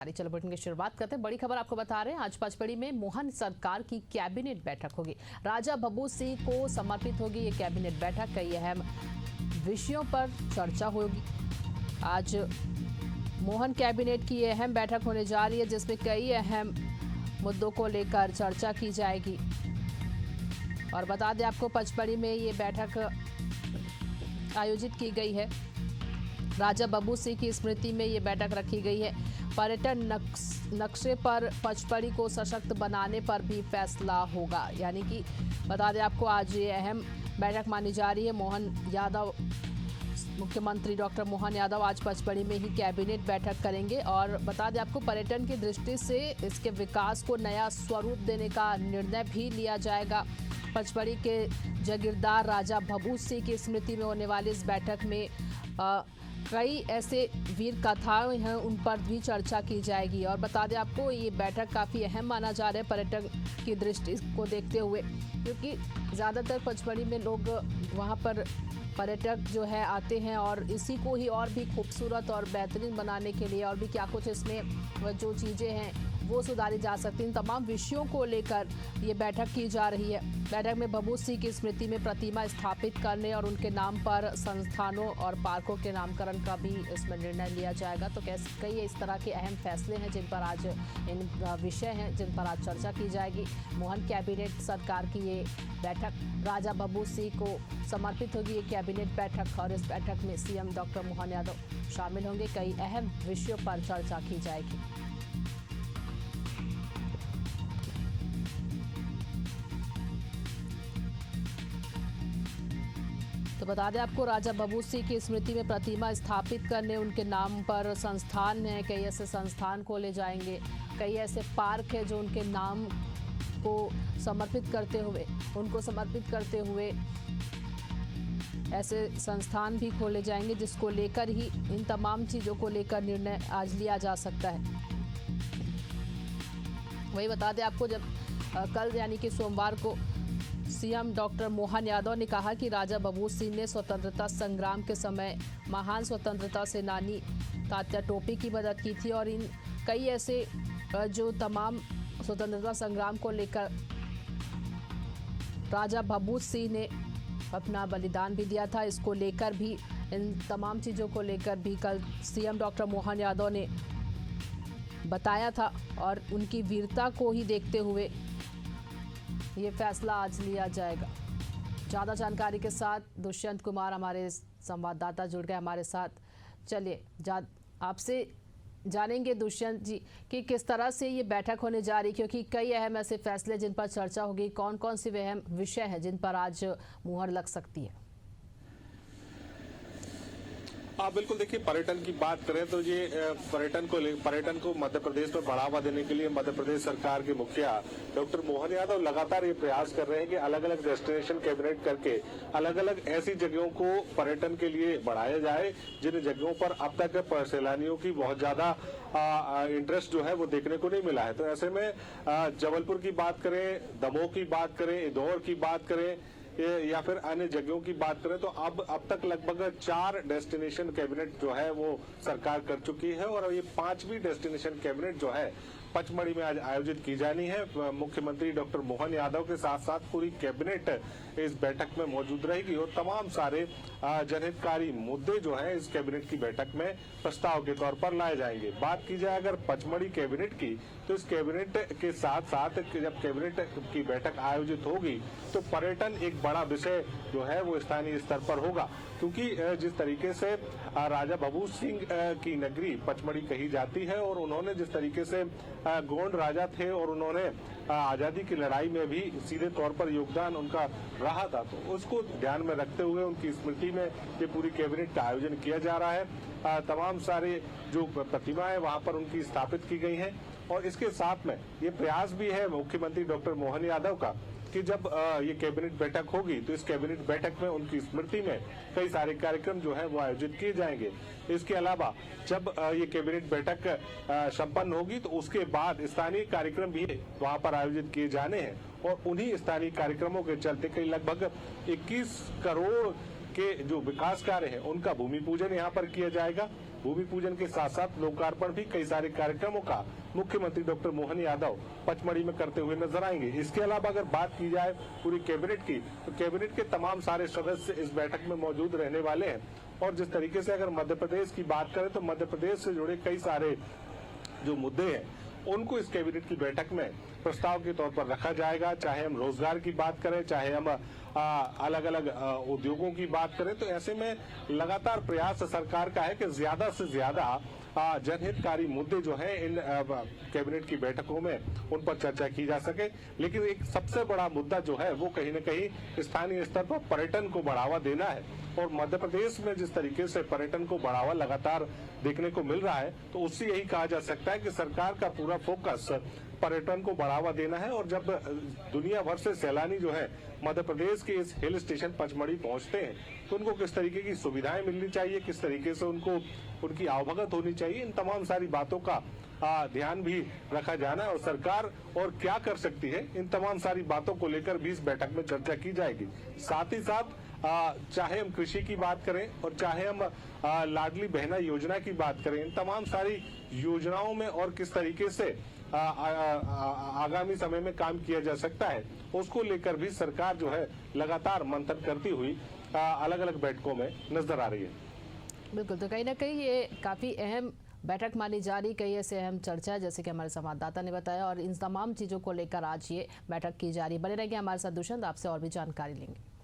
चलो बुलेटिन की शुरुआत करते हैं। बड़ी खबर आपको बता रहे हैं, आज पचमढ़ी में मोहन सरकार की कैबिनेट बैठक होगी। राजा बब्बू सिंह को समर्पित होगी ये कैबिनेट बैठक। कई अहम विषयों पर चर्चा होगी। आज मोहन कैबिनेट की ये अहम बैठक होने जा रही है, जिसमें कई अहम मुद्दों को लेकर चर्चा की जाएगी। और बता दें आपको, पचमढ़ी में ये बैठक आयोजित की गई है। राजा बब्बू सिंह की स्मृति में ये बैठक रखी गई है। पर्यटन नक्शे पर पचमढ़ी को सशक्त बनाने पर भी फैसला होगा। यानी कि बता दें आपको, आज ये अहम बैठक मानी जा रही है। मोहन यादव, मुख्यमंत्री डॉक्टर मोहन यादव आज पचमढ़ी में ही कैबिनेट बैठक करेंगे। और बता दें आपको, पर्यटन की दृष्टि से इसके विकास को नया स्वरूप देने का निर्णय भी लिया जाएगा। पचमढ़ी के जागीरदार राजा बब्बू सिंह की स्मृति में होने वाली इस बैठक में कई ऐसे वीर कथाएं हैं, उन पर भी चर्चा की जाएगी। और बता दें आपको, ये बैठक काफ़ी अहम माना जा रहा है पर्यटन की दृष्टि को देखते हुए, क्योंकि ज़्यादातर पचमढ़ी में लोग वहाँ पर पर्यटक जो है आते हैं और इसी को ही और भी खूबसूरत और बेहतरीन बनाने के लिए और भी क्या कुछ इसमें जो चीज़ें हैं वो सुधारी जा सकती हैं। इन तमाम विषयों को लेकर ये बैठक की जा रही है। बैठक में बब्बू सिंह की स्मृति में प्रतिमा स्थापित करने और उनके नाम पर संस्थानों और पार्कों के नामकरण का भी इसमें निर्णय लिया जाएगा। तो कई इस तरह के अहम फैसले हैं जिन पर आज इन विषय हैं जिन पर आज चर्चा की जाएगी। मोहन कैबिनेट सरकार की ये बैठक राजा बब्बू सिंह को समर्पित होगी ये कैबिनेट बैठक। और इस बैठक में सीएम डॉक्टर मोहन यादव शामिल होंगे। कई अहम विषयों पर चर्चा की जाएगी। तो बता दें आपको, राजा बब्बू सिंह की स्मृति में प्रतिमा स्थापित करने, उनके नाम पर संस्थान हैं, कई ऐसे संस्थान खोले जाएंगे। कई ऐसे पार्क हैं जो उनके नाम को समर्पित करते हुए ऐसे संस्थान भी खोले जाएंगे, जिसको लेकर ही इन तमाम चीज़ों को लेकर निर्णय आज लिया जा सकता है। वही बता दें आपको, जब कल यानी कि सोमवार को सीएम डॉक्टर मोहन यादव ने कहा कि राजा बब्बू सिंह ने स्वतंत्रता संग्राम के समय महान स्वतंत्रता सेनानी तात्या टोपे की मदद की थी। और इन कई ऐसे जो तमाम स्वतंत्रता संग्राम को लेकर राजा बब्बू सिंह ने अपना बलिदान भी दिया था, इसको लेकर भी, इन तमाम चीज़ों को लेकर भी कल सीएम डॉक्टर मोहन यादव ने बताया था। और उनकी वीरता को ही देखते हुए ये फैसला आज लिया जाएगा। ज़्यादा जानकारी के साथ दुष्यंत कुमार हमारे संवाददाता जुड़ गए हमारे साथ। चलिए आपसे जानेंगे दुष्यंत जी कि किस तरह से ये बैठक होने जा रही, क्योंकि कई अहम ऐसे फैसले जिन पर चर्चा होगी। कौन कौन से वे अहम विषय हैं जिन पर आज मुहर लग सकती है? हाँ बिल्कुल, देखिए पर्यटन की बात करें तो ये पर्यटन को मध्य प्रदेश में बढ़ावा देने के लिए मध्य प्रदेश सरकार के मुखिया डॉक्टर मोहन यादव लगातार ये प्रयास कर रहे हैं कि अलग अलग डेस्टिनेशन कैबिनेट करके अलग अलग ऐसी जगहों को पर्यटन के लिए बढ़ाया जाए जिन जगहों पर अब तक सैलानियों की बहुत ज्यादा इंटरेस्ट जो है वो देखने को नहीं मिला है। तो ऐसे में जबलपुर की बात करें, दमोह की बात करें, इंदौर की बात करें या फिर अन्य जगहों की बात करें, तो अब तक लगभग 4 डेस्टिनेशन कैबिनेट जो है वो सरकार कर चुकी है। और ये 5वीं डेस्टिनेशन कैबिनेट जो है पचमढ़ी में आज आयोजित की जानी है। मुख्यमंत्री डॉक्टर मोहन यादव के साथ साथ पूरी कैबिनेट इस बैठक में मौजूद रहेगी और तमाम सारे जनहितकारी मुद्दे जो है इस कैबिनेट की बैठक में प्रस्ताव के तौर पर लाए जाएंगे। बात की जाए अगर पचमढ़ी कैबिनेट की, तो इस कैबिनेट के साथ साथ जब कैबिनेट की बैठक आयोजित होगी तो पर्यटन एक बड़ा विषय जो है वो स्थानीय स्तर पर होगा, क्योंकि जिस तरीके से राजा बब्बू सिंह की नगरी पचमढ़ी कही जाती है और उन्होंने जिस तरीके से गोंड राजा थे और उन्होंने आजादी की लड़ाई में भी सीधे तौर पर योगदान उनका रहा था, तो उसको ध्यान में रखते हुए उनकी स्मृति में ये पूरी कैबिनेट का आयोजन किया जा रहा है। तमाम सारे जो प्रतिमाएं वहां पर उनकी स्थापित की गई हैं। और इसके साथ में ये प्रयास भी है मुख्यमंत्री डॉक्टर मोहन यादव का कि जब ये कैबिनेट बैठक होगी तो इस कैबिनेट बैठक में उनकी स्मृति में कई सारे कार्यक्रम जो है वो आयोजित किए जाएंगे। इसके अलावा जब ये कैबिनेट बैठक संपन्न होगी तो उसके बाद स्थानीय कार्यक्रम भी वहां पर आयोजित किए जाने हैं और उन्हीं स्थानीय कार्यक्रमों के चलते कई लगभग 21 करोड़ के जो विकास कार्य हैं उनका भूमि पूजन यहाँ पर किया जाएगा। भूमि पूजन के साथ साथ लोकार्पण भी कई सारे कार्यक्रमों का मुख्यमंत्री डॉक्टर मोहन यादव पचमढ़ी में करते हुए नजर आएंगे। इसके अलावा अगर बात की जाए पूरी कैबिनेट की, तो कैबिनेट के तमाम सारे सदस्य इस बैठक में मौजूद रहने वाले हैं। और जिस तरीके से अगर मध्य प्रदेश की बात करें तो मध्य प्रदेश से जुड़े कई सारे जो मुद्दे हैं उनको इस कैबिनेट की बैठक में प्रस्ताव के तौर पर रखा जाएगा। चाहे हम रोजगार की बात करें, चाहे हम अलग अलग उद्योगों की बात करें, तो ऐसे में लगातार प्रयास सरकार का है कि ज्यादा से ज्यादा जनहितकारी मुद्दे जो हैं इन कैबिनेट की बैठकों में उन पर चर्चा की जा सके। लेकिन एक सबसे बड़ा मुद्दा जो है वो कहीं न कहीं स्थानीय स्तर पर पर्यटन को बढ़ावा देना है। और मध्य प्रदेश में जिस तरीके से पर्यटन को बढ़ावा लगातार देखने को मिल रहा है, तो उससे यही कहा जा सकता है कि सरकार का पूरा फोकस पर्यटन को बढ़ावा देना है। और जब दुनिया भर से सैलानी जो है मध्य प्रदेश के इस हिल स्टेशन पचमढ़ी पहुंचते हैं, तो उनको किस तरीके की सुविधाएं मिलनी चाहिए, किस तरीके से उनको उनकी आवभगत होनी चाहिए, इन तमाम सारी बातों का ध्यान भी रखा जाना है। और सरकार और क्या कर सकती है, इन तमाम सारी बातों को लेकर भी इस बैठक में चर्चा की जाएगी। साथ ही साथ चाहे हम कृषि की बात करें और चाहे हम लाडली बहना योजना की बात करें, इन तमाम सारी योजनाओं में और किस तरीके से आगामी समय में काम किया जा सकता है, उसको लेकर भी सरकार जो है लगातार मंथन करती हुई अलग अलग बैठकों में नजर आ रही है। बिल्कुल, तो कहीं ना कहीं ये काफी अहम बैठक मानी जा रही, कई ऐसे अहम चर्चा है जैसे कि हमारे संवाददाता ने बताया, और इन तमाम चीजों को लेकर आज ये बैठक की जा रही है। बने रहेंगे हमारे साथ दुष्यंत, आपसे और भी जानकारी लेंगे।